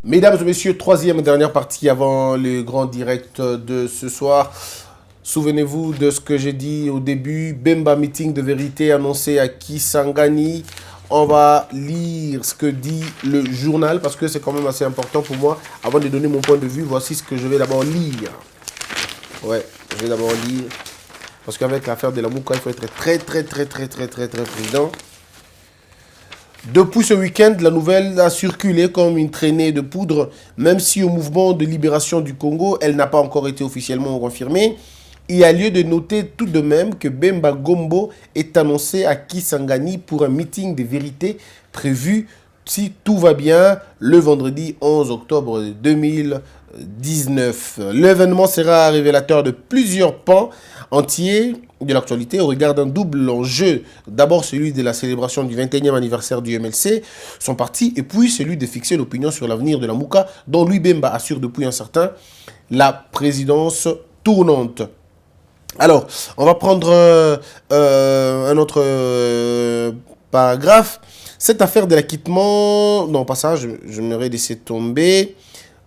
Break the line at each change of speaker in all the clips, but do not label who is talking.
Mesdames et messieurs, troisième et dernière partie avant le grand direct de ce soir. Souvenez-vous de ce que j'ai dit au début. Bemba meeting de vérité annoncé à Kisangani. On va lire ce que dit le journal parce que c'est quand même assez important pour moi. Avant de donner mon point de vue, voici ce que je vais d'abord lire. Ouais, je vais d'abord lire. Parce qu'avec l'affaire de la Mouka, il faut être très prudent. Depuis ce week-end, la nouvelle a circulé comme une traînée de poudre, même si au mouvement de libération du Congo, elle n'a pas encore été officiellement confirmée. Il y a lieu de noter tout de même que Bemba Gombo est annoncé à Kisangani pour un meeting de vérité prévu, si tout va bien, le vendredi 11 octobre 2019. L'événement sera révélateur de plusieurs pans entiers de l'actualité au regard d'un double enjeu. D'abord celui de la célébration du 21e anniversaire du MLC, son parti, et puis celui de fixer l'opinion sur l'avenir de la Mouka, dont Louis Bemba assure depuis un certain la présidence tournante. Alors, on va prendre un autre paragraphe. Cette affaire de l'acquittement, non pas ça, je m'aurais laissé tomber,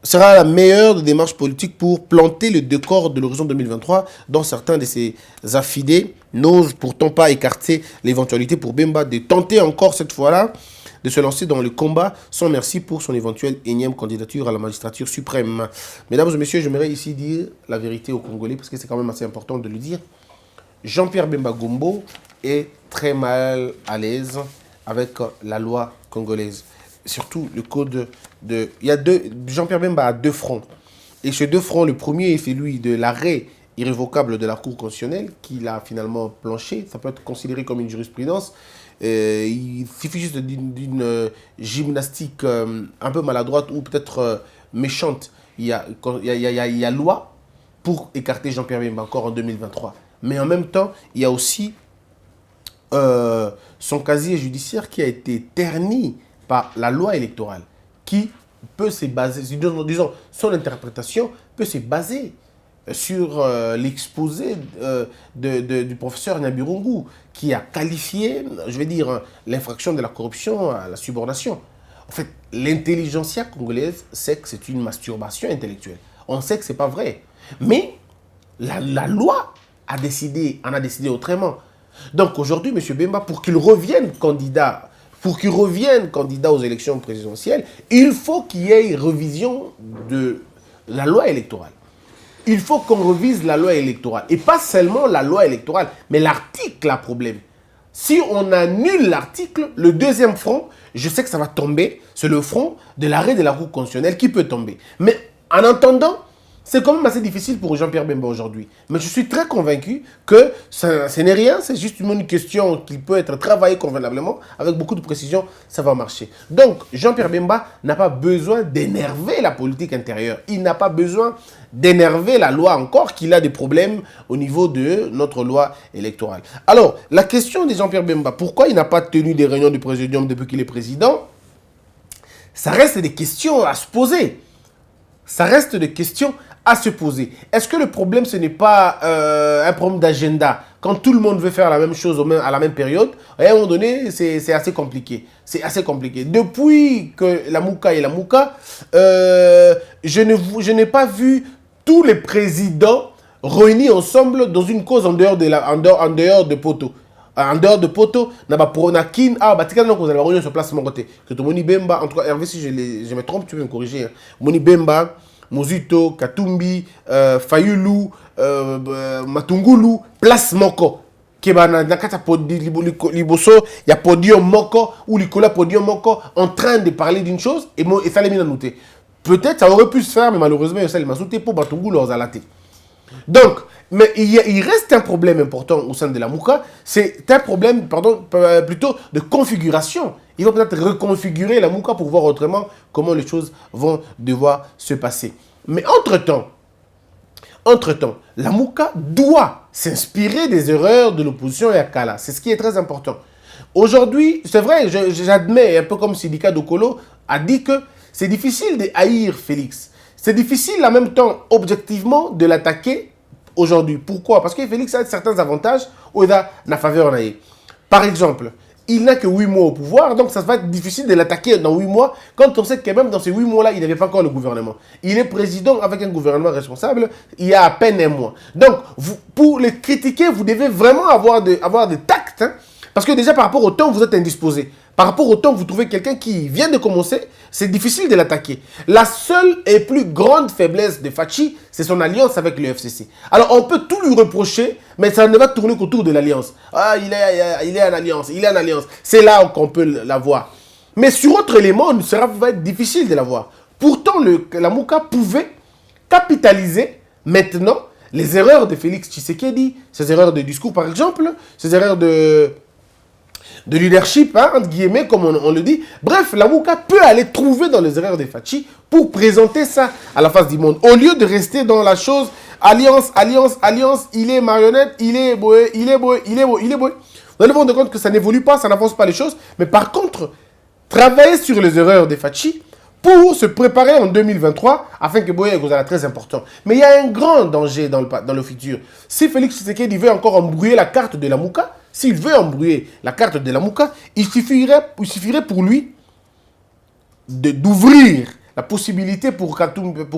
sera la meilleure des démarches politiques pour planter le décor de l'horizon 2023, dont certains de ses affidés n'osent pourtant pas écarter l'éventualité pour Bemba de tenter encore cette fois-là de se lancer dans le combat sans merci pour son éventuelle énième candidature à la magistrature suprême. Mesdames et messieurs, j'aimerais ici dire la vérité aux Congolais, parce que c'est quand même assez important de le dire. Jean-Pierre Bemba Gombo est très mal à l'aise avec la loi congolaise. Surtout le code de... Jean-Pierre Bemba a deux fronts. Et ces deux fronts, le premier est celui de l'arrêt irrévocable de la Cour constitutionnelle, qu'il a finalement planché. Ça peut être considéré comme une jurisprudence. Il suffit juste d'une gymnastique un peu maladroite ou peut-être méchante. Il y a loi pour écarter Jean-Pierre Bemba encore en 2023. Mais en même temps, il y a aussi son casier judiciaire qui a été terni par la loi électorale, qui peut se baser, disons, son interprétation peut se baser sur l'exposé du professeur Nyabirungu, qui a qualifié, je vais dire, l'infraction de la corruption à la subordination. En fait, l'intelligentsia congolaise sait que c'est une masturbation intellectuelle. On sait que ce n'est pas vrai. Mais la loi en a décidé autrement. Donc aujourd'hui, M. Bemba, pour qu'il revienne candidat aux élections présidentielles, il faut qu'il y ait révision de la loi électorale. Il faut qu'on revise la loi électorale. Et pas seulement la loi électorale, mais l'article a problème. Si on annule l'article, le deuxième front, je sais que ça va tomber, c'est le front de l'arrêt de la Cour constitutionnelle qui peut tomber. Mais en attendant, c'est quand même assez difficile pour Jean-Pierre Bemba aujourd'hui. Mais je suis très convaincu que ce n'est rien, c'est juste une question qui peut être travaillée convenablement, avec beaucoup de précision, ça va marcher. Donc, Jean-Pierre Bemba n'a pas besoin d'énerver la politique intérieure. Il n'a pas besoin d'énerver la loi encore, qu'il a des problèmes au niveau de notre loi électorale. Alors, la question de Jean-Pierre Bemba, pourquoi il n'a pas tenu des réunions du présidium depuis qu'il est président? Ça reste des questions à se poser. Ça reste des questions à se poser. Est-ce que le problème, ce n'est pas un problème d'agenda? Quand tout le monde veut faire la même chose à la même période, à un moment donné, c'est assez compliqué. C'est assez compliqué. Depuis que la Mouka est la Mouka, je n'ai pas vu tous les présidents réunis ensemble dans une cause en dehors de Poto. En dehors de Poto, na ba pronakin batika donc vous allez réunir sur place mon côté. Que tout Moni Bemba, en tout cas Hervé, si je me trompe, tu peux me corriger. Hein. Moni Bemba, Mozito, Katumbi, Fayulu, Matungulu, place moko. Kebana nakata podi liboso, il y a podium moko ou likola podium moko en train de parler d'une chose et ça les mis à noter. Peut-être ça aurait pu se faire, mais malheureusement ça les m'a sauté pour Matungulu aux alatés. Donc, mais il reste un problème important au sein de la Mouka, c'est un problème, plutôt de configuration. Il va peut-être reconfigurer la Mouka pour voir autrement comment les choses vont devoir se passer. Mais entre-temps, la Mouka doit s'inspirer des erreurs de l'opposition et Akala. C'est ce qui est très important. Aujourd'hui, c'est vrai, j'admets, un peu comme Sidika Dokolo a dit que c'est difficile de haïr Félix. C'est difficile en même temps, objectivement, de l'attaquer aujourd'hui. Pourquoi? Parce que Félix a certains avantages où il a la faveur. Par exemple, il n'a que 8 mois au pouvoir, donc ça va être difficile de l'attaquer dans 8 mois, quand on sait que même dans ces 8 mois-là, il n'avait pas encore le gouvernement. Il est président avec un gouvernement responsable il y a à peine un mois. Donc, pour le critiquer, vous devez vraiment avoir de tact, hein, parce que déjà par rapport au temps, vous êtes indisposé. Par rapport au temps, vous trouvez quelqu'un qui vient de commencer, c'est difficile de l'attaquer. La seule et plus grande faiblesse de Fachi, c'est son alliance avec le FCC. Alors, on peut tout lui reprocher, mais ça ne va tourner qu'autour de l'alliance. Ah, il est en alliance, il est en alliance. C'est là qu'on peut l'avoir. Mais sur autre élément, ça va être difficile de l'avoir. Pourtant, la Mouka pouvait capitaliser maintenant les erreurs de Félix Tshisekedi, ses erreurs de discours par exemple, ses erreurs de leadership, hein, entre guillemets, comme on le dit. Bref, la Mouka peut aller trouver dans les erreurs de Fachi pour présenter ça à la face du monde. Au lieu de rester dans la chose, alliance, alliance, alliance, il est marionnette, il est beau, il est beau, il est beau, il est beau. Vous allez vous rendre compte que ça n'évolue pas, ça n'avance pas les choses. Mais par contre, travailler sur les erreurs de Fachi pour se préparer en 2023 afin que Boye soit très important. Mais il y a un grand danger dans le futur. Si Félix Tshisekedi veut encore embrouiller la carte de la Mouka, s'il veut embrouiller la carte de la Mouka, il suffirait pour lui d'ouvrir la possibilité pour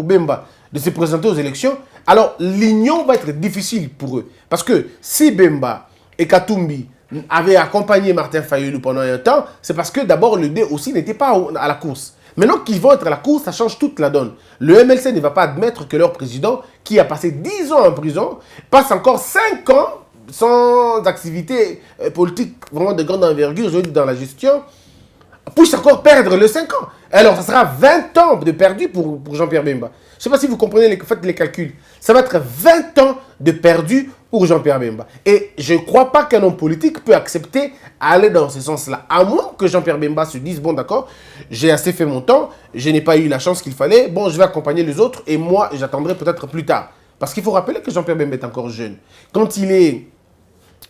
Bemba de se présenter aux élections. Alors, l'union va être difficile pour eux. Parce que si Bemba et Katumbi avaient accompagné Martin Fayulu pendant un temps, c'est parce que d'abord le D aussi n'était pas à la course. Maintenant qu'ils vont être à la course, ça change toute la donne. Le MLC ne va pas admettre que leur président, qui a passé 10 ans en prison, passe encore 5 ans sans activité politique vraiment de grande envergure, je veux dire dans la gestion, puisse encore perdre les 5 ans. Alors, ça sera 20 ans de perdu pour Jean-Pierre Bemba. Je ne sais pas si vous comprenez, faites les calculs. Ça va être 20 ans de perdu pour Jean-Pierre Bemba. Et je ne crois pas qu'un homme politique peut accepter aller dans ce sens-là. À moins que Jean-Pierre Bemba se dise, bon d'accord, j'ai assez fait mon temps, je n'ai pas eu la chance qu'il fallait, bon, je vais accompagner les autres et moi, j'attendrai peut-être plus tard. Parce qu'il faut rappeler que Jean-Pierre Bemba est encore jeune. Quand il est...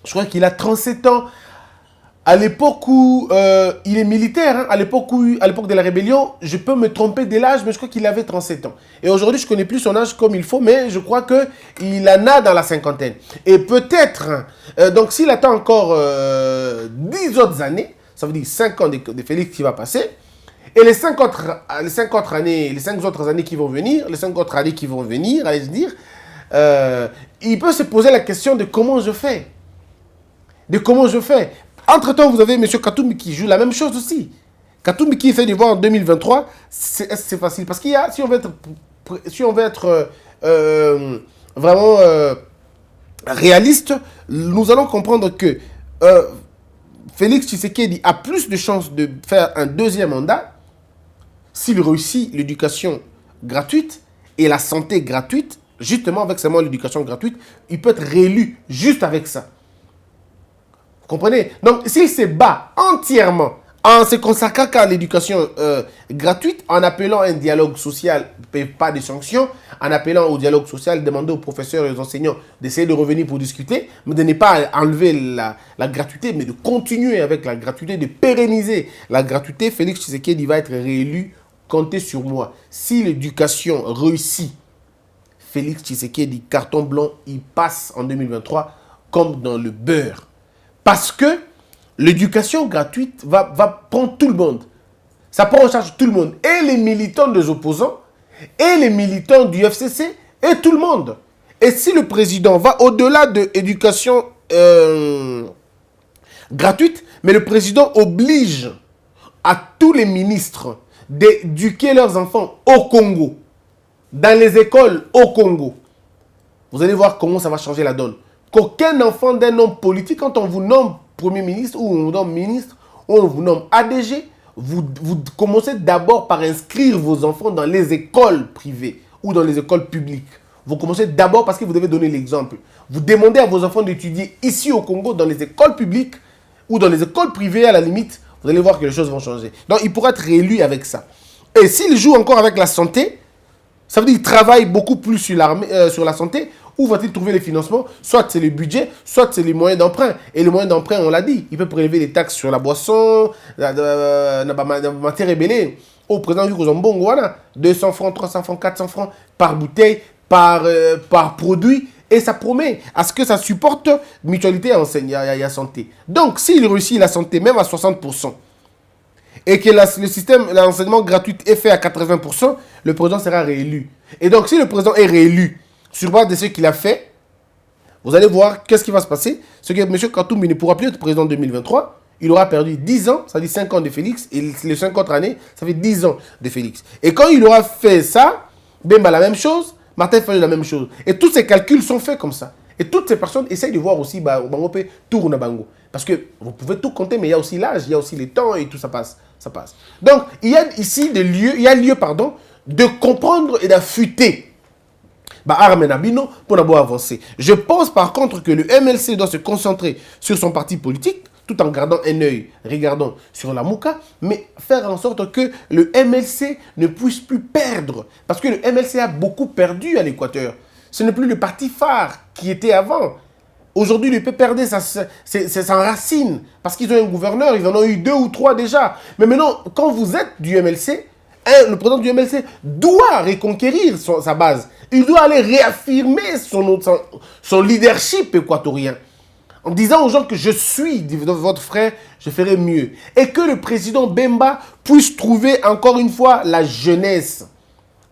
Je crois qu'il a 37 ans. À l'époque où il est militaire, hein, à l'époque de la rébellion, je peux me tromper de l'âge, mais je crois qu'il avait 37 ans. Et aujourd'hui, je ne connais plus son âge comme il faut, mais je crois qu'il en a dans la cinquantaine. Et peut-être, donc s'il attend encore 10 autres années, ça veut dire 5 ans de Félix qui va passer, et les 5 autres années qui vont venir, allez se dire, il peut se poser la question de comment je fais. Entre-temps, vous avez M. Katumbi qui joue la même chose aussi. Katumbi qui essaie de voir en 2023, c'est facile. Parce qu'il y a, si on veut être vraiment réaliste, nous allons comprendre que Félix Tshisekedi a plus de chances de faire un deuxième mandat s'il réussit l'éducation gratuite et la santé gratuite. Justement, avec seulement l'éducation gratuite, il peut être réélu juste avec ça. Vous comprenez? Donc, s'il se bat entièrement en se consacrant à l'éducation gratuite, en appelant un dialogue social, pas de sanctions, en appelant au dialogue social, demander aux professeurs et aux enseignants d'essayer de revenir pour discuter, mais de ne pas enlever la gratuité, mais de continuer avec la gratuité, de pérenniser la gratuité, Félix Tshisekedi va être réélu. Comptez sur moi. Si l'éducation réussit, Félix Tshisekedi, carton blanc, il passe en 2023 comme dans le beurre. Parce que l'éducation gratuite va prendre tout le monde. Ça prend en charge tout le monde. Et les militants des opposants, et les militants du FCC, et tout le monde. Et si le président va au-delà de l'éducation gratuite, mais le président oblige à tous les ministres d'éduquer leurs enfants au Congo, dans les écoles au Congo, vous allez voir comment ça va changer la donne. Qu'aucun enfant d'un homme politique, quand on vous nomme Premier ministre, ou on vous nomme ministre, ou on vous nomme ADG, vous commencez d'abord par inscrire vos enfants dans les écoles privées ou dans les écoles publiques. Vous commencez d'abord parce que vous devez donner l'exemple. Vous demandez à vos enfants d'étudier ici au Congo, dans les écoles publiques ou dans les écoles privées à la limite, vous allez voir que les choses vont changer. Donc il pourra être réélu avec ça. Et s'il joue encore avec la santé, ça veut dire qu'il travaille beaucoup plus sur la santé. Où va-t-il trouver les financements? Soit c'est le budget, soit c'est les moyens d'emprunt. Et les moyens d'emprunt, on l'a dit, il peut prélever des taxes sur la boisson, la matière ébellée. Au présent, 200 francs, 300 francs, 400 francs par bouteille, par produit. Et ça promet à ce que ça supporte mutualité et santé. Donc, s'il réussit la santé, même à 60%, et que le système, l'enseignement gratuit est fait à 80%, le président sera réélu. Et donc, si le président est réélu sur base de ce qu'il a fait, vous allez voir qu'est-ce qui va se passer. Ce que M. Katumbi ne pourra plus être président en 2023. Il aura perdu 10 ans, ça dit 5 ans de Félix, et les 5 autres années, ça fait 10 ans de Félix. Et quand il aura fait ça, Bemba la même chose, Martin Fayulu la même chose. Et tous ces calculs sont faits comme ça. Et toutes ces personnes essayent de voir aussi, Bango peut tourner Bango. Parce que vous pouvez tout compter, mais il y a aussi l'âge, il y a aussi les temps et tout ça passe. Ça passe. Donc, il y a ici lieu de comprendre et d'affûter. Pour d'abord avancer. Je pense par contre que le MLC doit se concentrer sur son parti politique, tout en gardant un œil regardant sur la Mouka, mais faire en sorte que le MLC ne puisse plus perdre. Parce que le MLC a beaucoup perdu à l'Équateur. Ce n'est plus le parti phare qui était avant. Aujourd'hui, le PPRD, ça s'enracine. Parce qu'ils ont un gouverneur, ils en ont eu 2 ou 3 déjà. Mais maintenant, quand vous êtes du MLC, le président du MLC doit reconquérir sa base. Il doit aller réaffirmer son leadership équatorien. En disant aux gens que je suis votre frère, je ferai mieux. Et que le président Bemba puisse trouver encore une fois la jeunesse.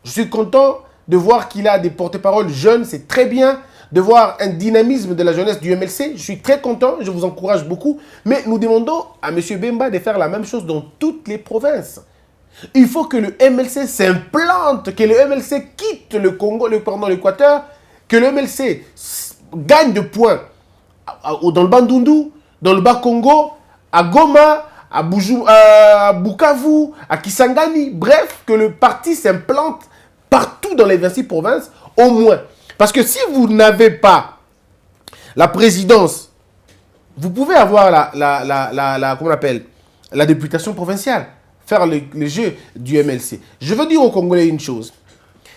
Je suis content de voir qu'il a des porte-paroles jeunes, c'est très bien. De voir un dynamisme de la jeunesse du MLC, je suis très content, je vous encourage beaucoup. Mais nous demandons à M. Bemba de faire la même chose dans toutes les provinces. Il faut que le MLC s'implante, que le MLC quitte le Congo, l'Équateur, que le MLC gagne de points dans le Bandundu, dans le Bas-Congo, à Goma, à Bukavu, à Kisangani. Bref, que le parti s'implante partout dans les 26 provinces, au moins. Parce que si vous n'avez pas la présidence, vous pouvez avoir comment on appelle, la députation provinciale, faire le jeu du MLC. Je veux dire aux Congolais une chose.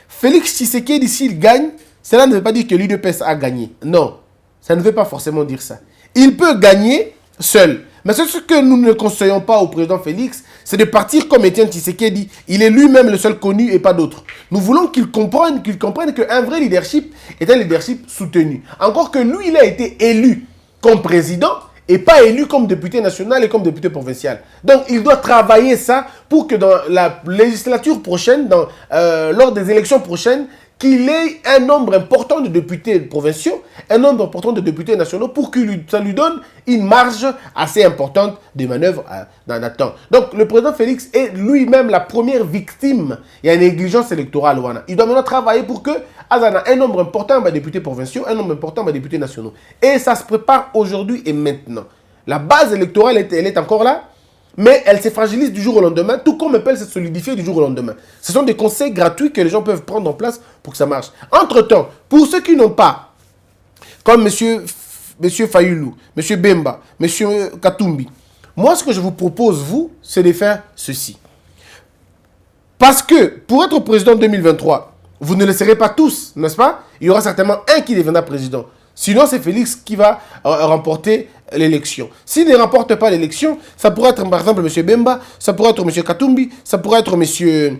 Félix Tshisekedi, s'il gagne, cela ne veut pas dire que l'UDPS a gagné. Non, ça ne veut pas forcément dire ça. Il peut gagner seul. Mais ce que nous ne conseillons pas au président Félix, c'est de partir comme Étienne Tshisekedi. Il est lui-même le seul connu et pas d'autres. Nous voulons qu'il comprenne qu'un vrai leadership est un leadership soutenu. Encore que lui, il a été élu comme président et pas élu comme député national et comme député provincial. Donc, il doit travailler ça pour que dans la législature prochaine, lors des élections prochaines, qu'il ait un nombre important de députés provinciaux, un nombre important de députés nationaux pour que ça lui donne une marge assez importante de manœuvre dans le temps. Donc, le président Félix est lui-même la première victime. Il y a une négligence électorale. Il doit maintenant travailler pour que un nombre important de députés provinciaux, un nombre important de députés nationaux. Et ça se prépare aujourd'hui et maintenant. La base électorale, elle est encore là. Mais elle se fragilise du jour au lendemain, tout comme elle peut se solidifier du jour au lendemain. Ce sont des conseils gratuits que les gens peuvent prendre en place pour que ça marche. Entre-temps, pour ceux qui n'ont pas, comme monsieur Fayulu, M. Bemba, M. Katumbi, moi, ce que je vous propose, vous, c'est de faire ceci. Parce que, pour être président en 2023, vous ne le serez pas tous, n'est-ce pas? Il y aura certainement un qui deviendra président. Sinon, c'est Félix qui va remporter l'élection. S'il ne remporte pas l'élection, ça pourrait être par exemple M. Bemba, ça pourrait être M. Katumbi, ça pourrait être M.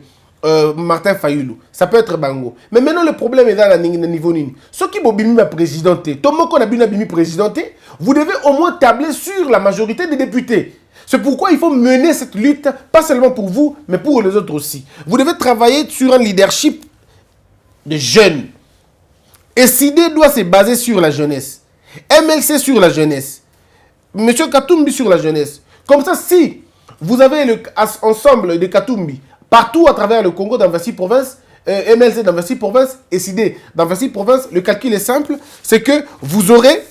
Martin Fayulu, ça peut être Bango. Mais maintenant, le problème est dans le niveau nini. Ceux qui ont la présidenté, tout le monde qui a la présidenté, vous devez au moins tabler sur la majorité des députés. C'est pourquoi il faut mener cette lutte, pas seulement pour vous, mais pour les autres aussi. Vous devez travailler sur un leadership de jeunes. Et SIDE doit se baser sur la jeunesse. MLC sur la jeunesse. Monsieur Katumbi sur la jeunesse. Comme ça, si vous avez ensemble de Katumbi partout à travers le Congo dans 26 provinces, MLC dans 26 provinces et SIDE dans 26 provinces, le calcul est simple, c'est que vous aurez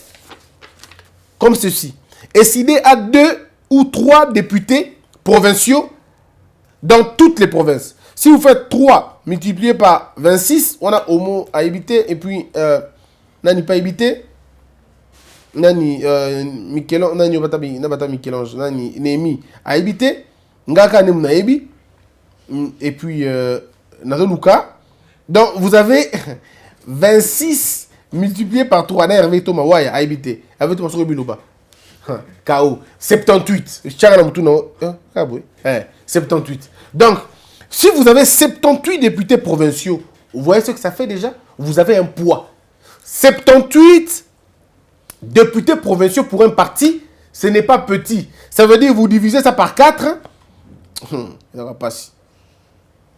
comme ceci. Et SIDE a 2 ou 3 députés provinciaux dans toutes les provinces. Si vous faites 3 multiplié par 26, on a Homo à éviter et puis Nani pas éviter. Nani Michel-Ange, Nani Nabata Michel-Ange, Nani Némi à éviter. Ngaka Nemna Ebi. Et puis Nareluka. Donc vous avez 26 multiplié par 3. N'a Hervé Thomas Waya à éviter. Avec Thomas Bilouba. KO. 78. 78. Donc, si vous avez 78 députés provinciaux, vous voyez ce que ça fait déjà? Vous avez un poids. 78 députés provinciaux pour un parti, ce n'est pas petit. Ça veut dire vous divisez ça par 4.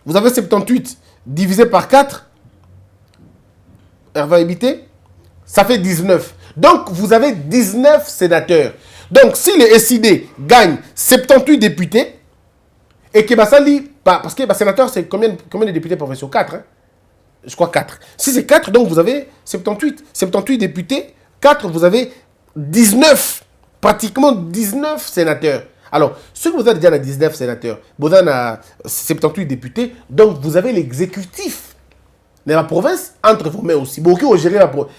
Vous avez 78 divisé par 4. Hervé Ebité, ça fait 19. Donc, vous avez 19 sénateurs. Donc, si le SID gagne 78 députés, et que Bassali, parce que les sénateurs, c'est combien de députés provinciaux? 4. Hein? Je crois 4. Si c'est 4, donc vous avez 78. 78 députés, 4, vous avez 19. Pratiquement 19 sénateurs. Alors, ce que vous avez déjà 19 sénateurs, vous avez 78 députés, donc vous avez l'exécutif de la province entre vos mains aussi. Beaucoup ont géré la province.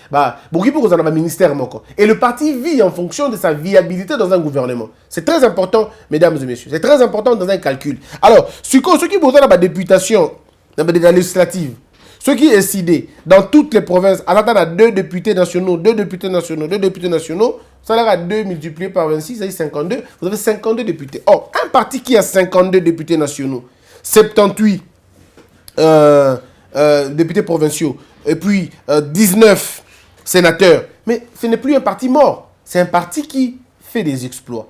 Beaucoup pour vous en avoir un ministère. Et le parti vit en fonction de sa viabilité dans un gouvernement. C'est très important, mesdames et messieurs. C'est très important dans un calcul. Alors, ceux qui vous ont la députation, dans la législative, ceux qui décident dans toutes les provinces, à l'attente à 2 députés nationaux, 2 députés nationaux, 2 députés nationaux, ça leur a 2 multiplié par 26, ça fait 52. Vous avez 52 députés. Or, un parti qui a 52 députés nationaux, 78 députés provinciaux, et puis 19 sénateurs, mais ce n'est plus un parti mort. C'est un parti qui fait des exploits.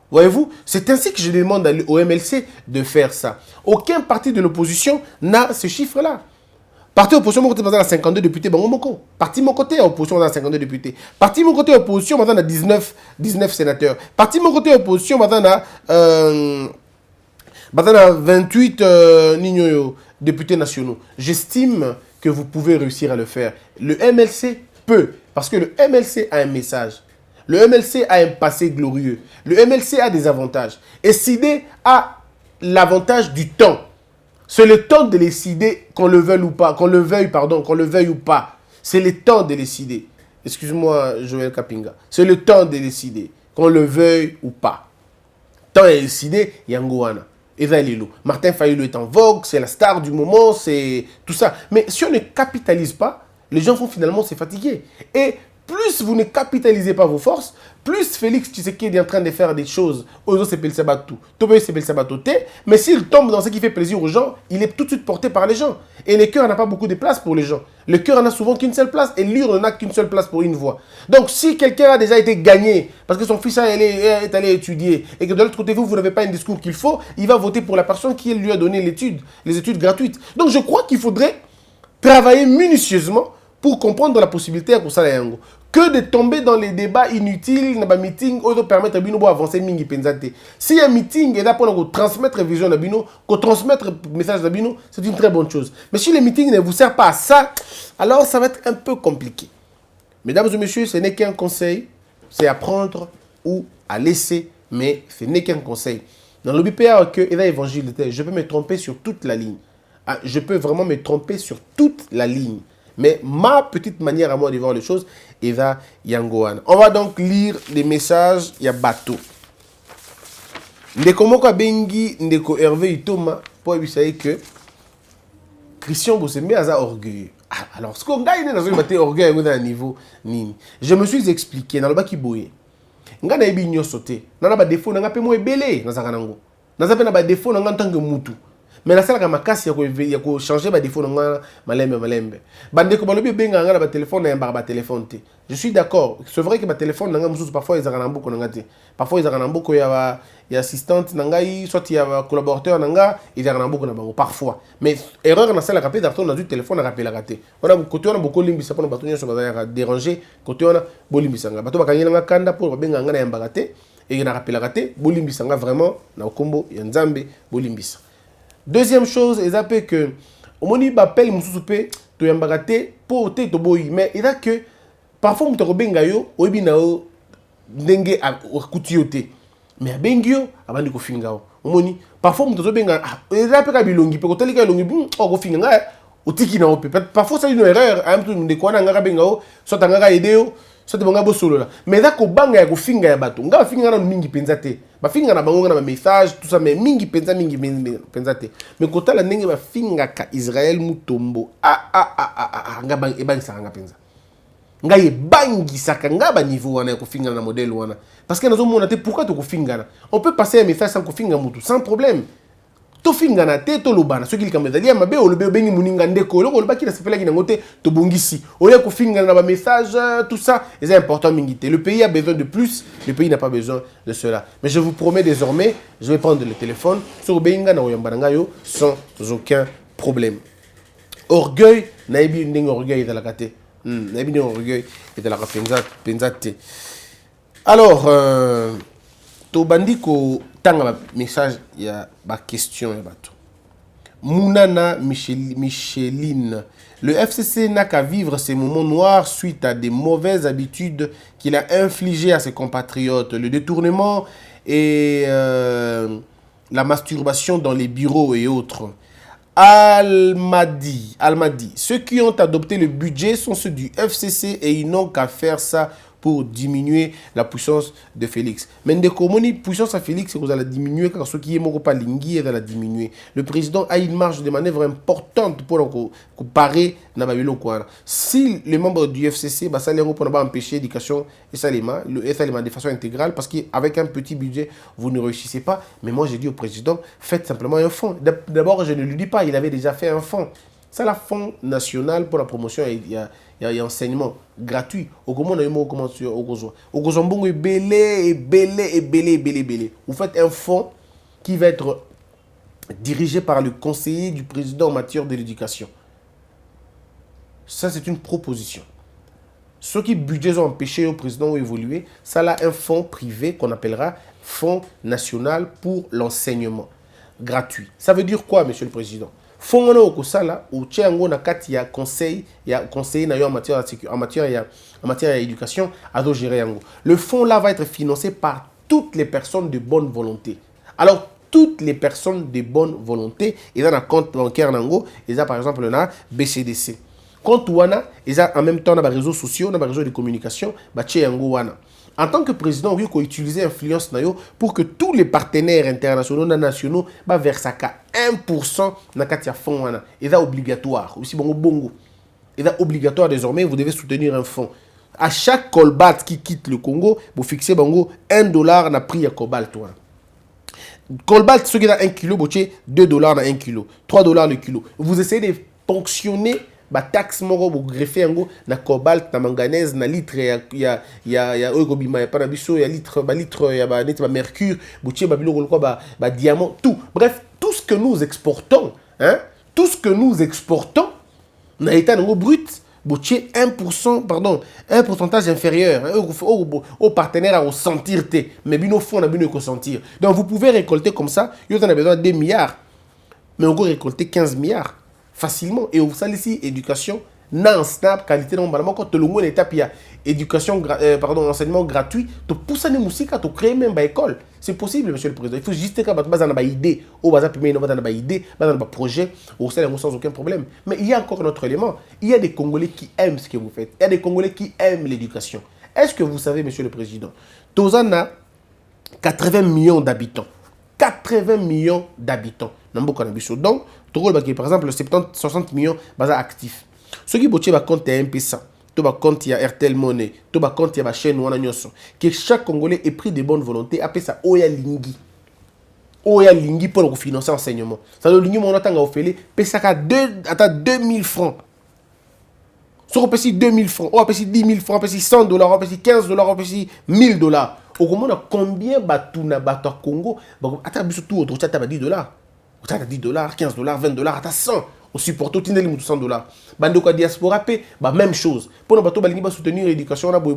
Voyez-vous, c'est ainsi que je demande au MLC de faire ça. Aucun parti de l'opposition n'a ce chiffre-là. Parti opposition, mon côté, à 52 députés, parti mon côté, opposition, à 52 députés. Parti mon côté, opposition, à 19 sénateurs. Parti mon côté, opposition, à 28 députés nationaux. J'estime que vous pouvez réussir à le faire. Le MLC peut, parce que le MLC a un message. Le MLC a un passé glorieux. Le MLC a des avantages. Et SID a l'avantage du temps. C'est le temps de décider qu'on le veuille ou pas, qu'on le veuille ou pas. C'est le temps de décider. Excuse-moi, Joël Kapinga. C'est le temps de décider, qu'on le veuille ou pas. Temps est décidé, Yangoana. Eva Lilo. Martin Fayulu est en vogue, c'est la star du moment, c'est tout ça. Mais si on ne capitalise pas, les gens vont finalement se fatiguer. Et plus vous ne capitalisez pas vos forces, plus Félix Tshisekedi est en train de faire des choses aux autres s'appelle Sabatou. Tobé s'appelle Sabatoté, mais s'il tombe dans ce qui fait plaisir aux gens, il est tout de suite porté par les gens. Et le cœur n'a pas beaucoup de place pour les gens. Le cœur n'a souvent qu'une seule place et l'urne n'a qu'une seule place pour une voix. Donc si quelqu'un a déjà été gagné parce que son fils est allé étudier et que de l'autre côté vous n'avez pas un discours qu'il faut, il va voter pour la personne qui lui a donné les études gratuites. Donc je crois qu'il faudrait travailler minutieusement pour comprendre la possibilité à ça yango. Que de tomber dans les débats inutiles, dans les meetings, qui permettent d'avancer mingi penzate. Si un meeting est là pour transmettre vision d'abino, pour transmettre message d'abino, c'est une très bonne chose. Mais si le meeting ne vous sert pas à ça, alors ça va être un peu compliqué. Mesdames et messieurs, ce n'est qu'un conseil, c'est à prendre ou à laisser, mais ce n'est qu'un conseil. Dans le BPA, évangile, je peux me tromper sur toute la ligne. Je peux vraiment me tromper sur toute la ligne. Mais ma petite manière à moi de voir les choses, Eva Yangoan. On va donc lire les messages. Il y a bateau. Ndeko moko bengi, ndeko Hervé Itoma, pour vous savez que Christian Bossembe a orgueilleux. Alors, ce qu'on gagne dans un orgueil à un niveau nini. Je me suis expliqué dans le bas qui bouillait. Nga na ebi nyo sauté. Na ba défaut na pe mo ebele na zakanango. Na zape na ba défaut na tant que mutu. Mais la salle a ma casse, il y a changer ma défaut dans malembe. Bande ko balobi benga nga ba téléphone na ba téléphone te. Je suis d'accord. C'est vrai que ma téléphone na nga mususu parfois ils ont beaucoup na ngate. Parfois ils ont beaucoup ya assistante na ngai, soit il y a collaborateur na nga, ils ont beaucoup na bango parfois. Mais erreur na salle rapide d'arton na du téléphone na rappel raté. On a côté on a beaucoup limbisa pour batonyo so ba déranger, côté on a bolimbisa nga. Bato ba kanyela nga kanda pour benga nga na yamba raté et na rappel raté, bolimbisa nga vraiment na kombo ya Nzambe bolimbisa. Deuxième chose, c'est que on appelle Moussoupe, tu as mbagate pour te toboyi, mais il a que parfois on te rebenga yo, obi na o ndenge a kutiote, mais a bengio avant de ko finga o. Omoni parfois on te rebenga, il a pas bilongi, peut que telika longi, o ko finga nga o tiki na o pe. Parfois c'est une erreur, am tu ndeko na nga benga o, soit nga ideo, soit bonga bo solo là. Mais là ko banga ya ko finga ya bato, nga finga na mingi penzate. Ba finga na bango na message tout ça mais mingi penzate. Mais kota la ndenge ba finga ka Israël mutombo. Nga bang e bang sa nga penza. Nga ye bangi saka nga ba niveau wana ko finga na modèle wana. Parce que nazo mona te pourquoi to ko finga na. On peut passer un message sans ko finga mutu sans problème. tofingana te tolobana soki likambo ezali ya mabe olobi obengi moninga ndeko oloko olobaki na sepelaki nango te tobongisi olia kofingana na bamessage tout ça c'est important mingi te. Le pays a besoin de plus, le pays n'a pas besoin de cela. Mais je vous promets désormais, je vais prendre le téléphone sur obenga na oyambana yo sans aucun problème. Orgueil naibi ndenge orgueil de la kate. Naibi ndenge orgueil de la penzate. Alors tobandi ko tanga message ya ba question ya bato. Mounana Micheline. Le FCC n'a qu'à vivre ces moments noirs suite à des mauvaises habitudes qu'il a infligées à ses compatriotes. Le détournement et la masturbation dans les bureaux et autres. Almadi. Ceux qui ont adopté le budget sont ceux du FCC et ils n'ont qu'à faire ça pour diminuer la puissance de Félix. Mais de comment puissance à Félix, vous allez diminuer car ceux qui aiment pas l'ingui, elle va diminuer. Le président a une marge de manœuvre importante pour parer dans Babylone. Si les membres du FCC, ça les pour empêcher l'éducation et ça de façon intégrale parce qu'avec un petit budget, vous ne réussissez pas. Mais moi, j'ai dit au président, faites simplement un fonds. D'abord, je ne lui dis pas, il avait déjà fait un fonds. C'est la Fonds national pour la promotion et il y a enseignement gratuit. Au comment on a eu mon comment sur au Gozambongo est belé. Vous faites un fonds qui va être dirigé par le conseiller du président en matière de l'éducation. Ça, c'est une proposition. Ceux qui budgets ont empêché au président ou évolué, ça là un fonds privé qu'on appellera Fonds national pour l'enseignement gratuit. Ça veut dire quoi, monsieur le président? Fonds au kosala ou tchango na kati ya conseil na yo en matière d'éducation à do gérer yango. Le fonds là va être financé par toutes les personnes de bonne volonté. Alors toutes les personnes de bonne volonté, ils ont un compte bancaire nango, ils ont par exemple na BCDC. Compte wana, ils ont en même temps na réseaux sociaux, na réseaux de communication, ba tchango wana. En tant que président, il faut utiliser l'influence pour que tous les partenaires internationaux et nationaux versent 1% dans le fonds. C'est obligatoire. Aussi, bongo. C'est obligatoire désormais, vous devez soutenir un fonds. À chaque cobalt qui quitte le Congo, vous fixez $1 dans le prix de cobalt. Cobalt, ce qui est à 1 kg, vous avez $2 dans 1 kg, $3 le kilo. Vous essayez de ponctionner ba taxe moko bo greffer yango na cobalt na manganèse na litre ya ogobima ya pana biso ya litre ya ba net ba mercure boutier ba biloko quoi ba diamant tout. Bref, tout ce que nous exportons tout ce que nous exportons na état nango brut boutier 1% pardon, un pourcentage inférieur au partenaire à ressentir té mais bino fond na bino ko sentir. Donc vous pouvez récolter comme ça, vous en avez besoin de 2 milliards. Mais on peut récolter 15 milliards. Facilement. Et vous savez ici, éducation, non snap, qualité normalement, quand tu as une étape, il y a éducation, enseignement gratuit, tu pousses les musiques, tu crées même une école. C'est possible, monsieur le président. Il faut juste que tu aies une idée, ou tu aies une idée, un projet, ou sans aucun problème. Mais il y a encore un autre élément. Il y a des Congolais qui aiment ce que vous faites. Il y a des Congolais qui aiment l'éducation. Est-ce que vous savez, monsieur le président, Tozan a 80 millions d'habitants. 80 millions d'habitants. Donc, par exemple, 70-60 millions de actifs. Ceux qui ont compte MPSA, tout compte RTL Money, tout compte la chaîne que chaque Congolais ait pris de bonne volonté, appelle ça Oya Lingi. Oya Lingi pour financer l'enseignement. Ça veut dire que on a fait à 2000 francs. Si on peut 2000 francs, on peut 10 000 francs, on peut $100, on peut 15 $, on peut $1000. Au moment combien batuna bato à Congo, attends, tout autour, tu as $10. Tu as $10, $15, $20, tu as 100. Au support, tu as $100. Bando kwa diaspora, même chose. Pour nous bateaux, on va soutenir l'éducation, on a $5,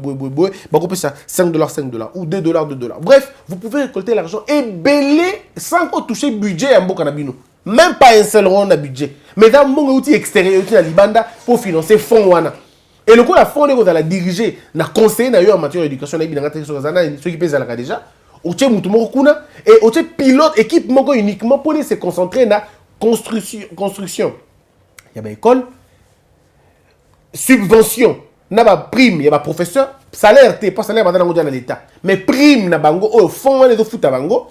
$5 ou $2, $2. Bref, vous pouvez récolter l'argent et belé sans toucher le budget à Mbokanabino. Même pas un seul rond de budget. Mais dans mon outil extérieur, outil à Libanda pour financer fonds wana. Et le coup, la fonds vous allez diriger, na conseiller en matière d'éducation, ceux qui pèsent à la déjà. Outil Moutoumokuna et outil pilote équipe moko uniquement pour se concentrer na construction. Il y a une école, subvention, na ba prime, il y a ba professeur, salaire pas salaire dans l'État. Mais prime na bango au fond les foot à bango,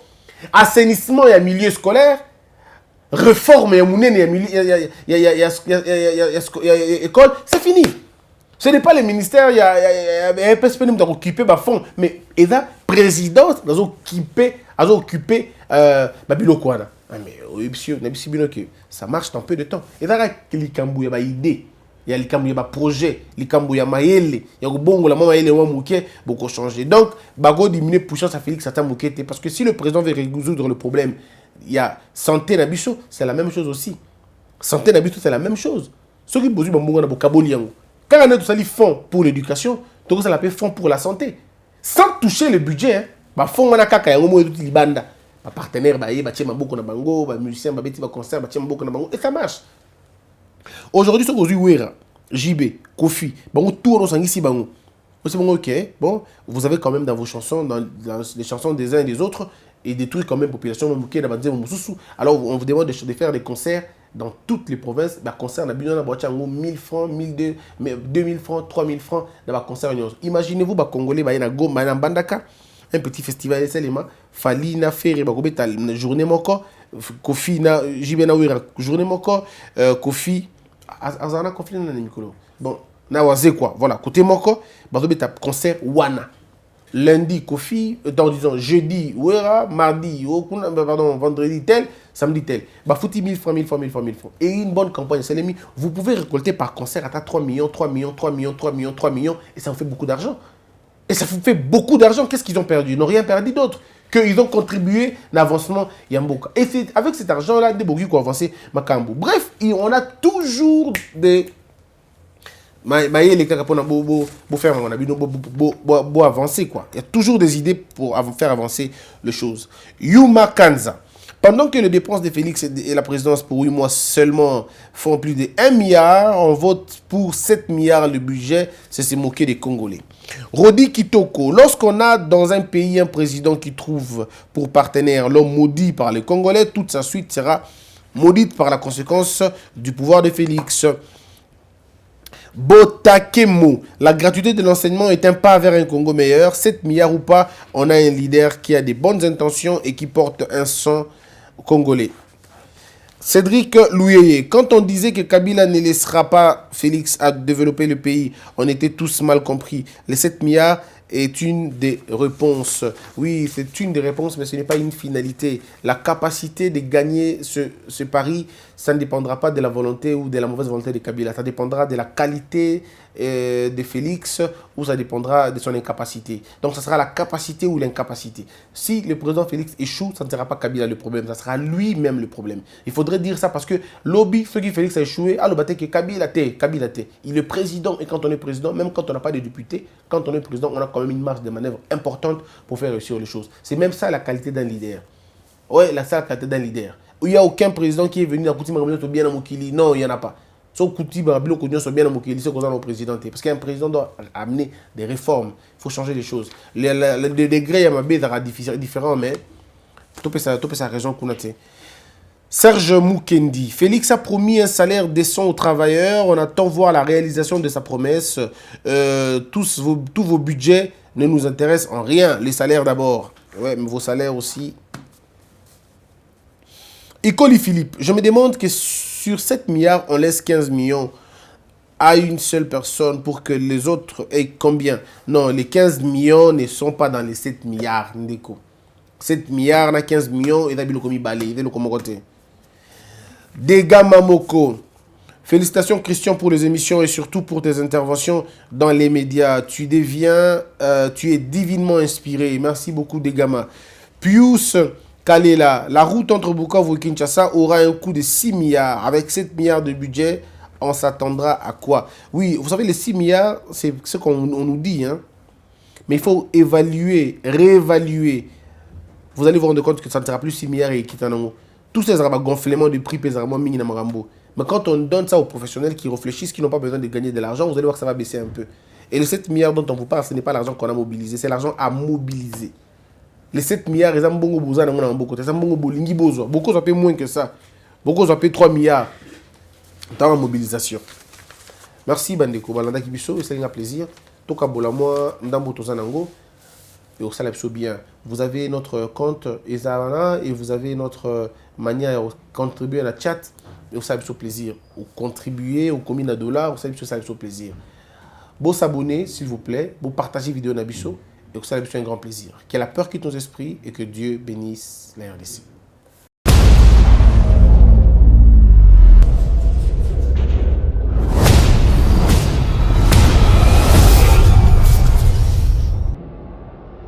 assainissement et milieu scolaire. Réforme école, c'est fini. Ce n'est pas le ministère, il y a un PSP qui a occupé le fonds, mais la présidence a occupé Babylokwana. Ah, mais ça marche dans peu de temps. Et là, il y a une idée. Il y a un projet, il y a un maïle, il y a un bon la maïle beaucoup changer. Donc, bago diminuer puissance à Félix Satan Moukete parce que si le président veut résoudre le problème, il y a santé Nabiso, c'est la même chose aussi. Santé Nabiso, c'est la même chose. Ce qui pose bon na bokaboliango. Quand on a tout ça les fonds pour l'éducation, donc ça l'appelle fonds pour la santé. Sans toucher le budget, hein. Ba fonds wana kaka yango mo tout libanda. Ba partenaire ba ba tia maboko na bango, ba musicien ba beti ba concert ba tia maboko na bango et ça marche. Aujourd'hui, ce que vous avez, JB, Kofi, bon, tout le monde ici, bon, c'est bon, ok, bon, vous avez quand même dans vos chansons, dans les chansons des uns et des autres, et des trucs quand même, population, alors on vous demande de faire des concerts dans toutes les provinces, bah, concert, on a besoin de 1000 francs, 1200, 2000 francs, 3000 francs, dans un concert. Imaginez-vous, bah, Congolais, bah, il y a un Bandaka, un petit festival, Fali, na faire, bah, une journée, moko, Kofi, na, JB, na, journée, moko, Kofi, azana conflit na mikolo bon na waze quoi voilà côté moko bazo beta concert wana lundi Kofi dans disons jeudi wera mardi pardon vendredi tel samedi tel ba fouti 1000 francs 1000 francs 1000 francs 1000 francs et une bonne campagne c'est les vous pouvez récolter par concert à 3 millions 3 millions 3 millions 3 millions 3 millions et ça vous fait beaucoup d'argent et ça vous fait beaucoup d'argent. Qu'est-ce qu'ils ont perdu? Ils n'ont rien perdu d'autre qu'ils ont contribué à l'avancement Yamboka. Et c'est avec cet argent-là, des Bogi qui ont avancé Makambo. Bref, on a toujours des... Pour avancer, quoi. Il y a toujours des idées pour faire avancer les choses. Yuma Kanza. Pendant que les dépenses de Félix et la présidence pour 8 mois seulement font plus de 1 milliard, on vote pour 7 milliards le budget, c'est se moquer des Congolais. Rodi Kitoko, lorsqu'on a dans un pays un président qui trouve pour partenaire l'homme maudit par les Congolais, toute sa suite sera maudite par la conséquence du pouvoir de Félix. Botakemo, la gratuité de l'enseignement est un pas vers un Congo meilleur. 7 milliards ou pas, on a un leader qui a des bonnes intentions et qui porte un sang congolais. Cédric Louyeye, quand on disait que Kabila ne laissera pas Félix à développer le pays, on était tous mal compris. Les 7 milliards est une des réponses. Oui, c'est une des réponses, mais ce n'est pas une finalité. La capacité de gagner ce pari, ça ne dépendra pas de la volonté ou de la mauvaise volonté de Kabila. Ça dépendra de la qualité de Félix ou ça dépendra de son incapacité. Donc, ça sera la capacité ou l'incapacité. Si le président Félix échoue, ça ne sera pas Kabila le problème, ça sera lui-même le problème. Il faudrait dire ça parce que lobby, ceux qui Félix a échoué, alors que Kabila T. Il est président et quand on est président, même quand on n'a pas de député, quand on est président, on a quand même une marge de manœuvre importante pour faire réussir les choses. C'est même ça la qualité d'un leader. Ouais, la qualité d'un leader. Il n'y a aucun président qui est venu à Koutima bien à Mokili. Non, il n'y en a pas. Sauf Koutima bien à Mokili, c'est qu'on a le président. Parce qu'un président doit amener des réformes. Il faut changer les choses. Le degré sera différent, mais tout sa raison qu'on a. Serge Moukendi. Félix a promis un salaire décent aux travailleurs. On attend voir la réalisation de sa promesse. Tous vos budgets ne nous intéressent en rien. Les salaires d'abord. Ouais, mais vos salaires aussi. Ecoli Philippe. Je me demande que sur 7 milliards, on laisse 15 millions à une seule personne pour que les autres aient combien? Non, les 15 millions ne sont pas dans les 7 milliards. 7 milliards, on a 15 millions, et d'habitude, comme balai, il est le côté. Dega Mamoko. Félicitations Christian pour les émissions et surtout pour tes interventions dans les médias. Tu es divinement inspiré. Merci beaucoup Degama. Pius Kalela. La route entre Bukavu et Kinshasa aura un coût de 6 milliards. Avec 7 milliards de budget, on s'attendra à quoi? Oui, vous savez, les 6 milliards, c'est ce qu'on nous dit. Hein? Mais il faut évaluer, réévaluer. Vous allez vous rendre compte que ça ne sera plus 6 milliards et Kitanango. Tous ces gonflements de prix pèsent vraiment mini Marambo. Mais quand on donne ça aux professionnels qui réfléchissent, qui n'ont pas besoin de gagner de l'argent, vous allez voir que ça va baisser un peu. Et les 7 milliards dont on vous parle, ce n'est pas l'argent qu'on a mobilisé, c'est l'argent à mobiliser. Les 7 milliards, ils ont beaucoup besoin de beaucoup ça paye moins que ça. Beaucoup ça paye 3 milliards dans la mobilisation. Merci Bandeko. Balanda Kibiso, c'est un plaisir. Toka Bolamoi, Ndambo Tozanango. Et au Salapso bien. Vous avez notre compte Ezana et vous avez notre manière de contribuer à la chat. Et au Salapso plaisir. Ou contribuer, ou combien de dollars, au Salapso plaisir. Bon s'abonner, s'il vous plaît. Bon partager la vidéo Nabiso. Et au Salapso un grand plaisir. Que la peur quitte nos esprits et que Dieu bénisse la RDC.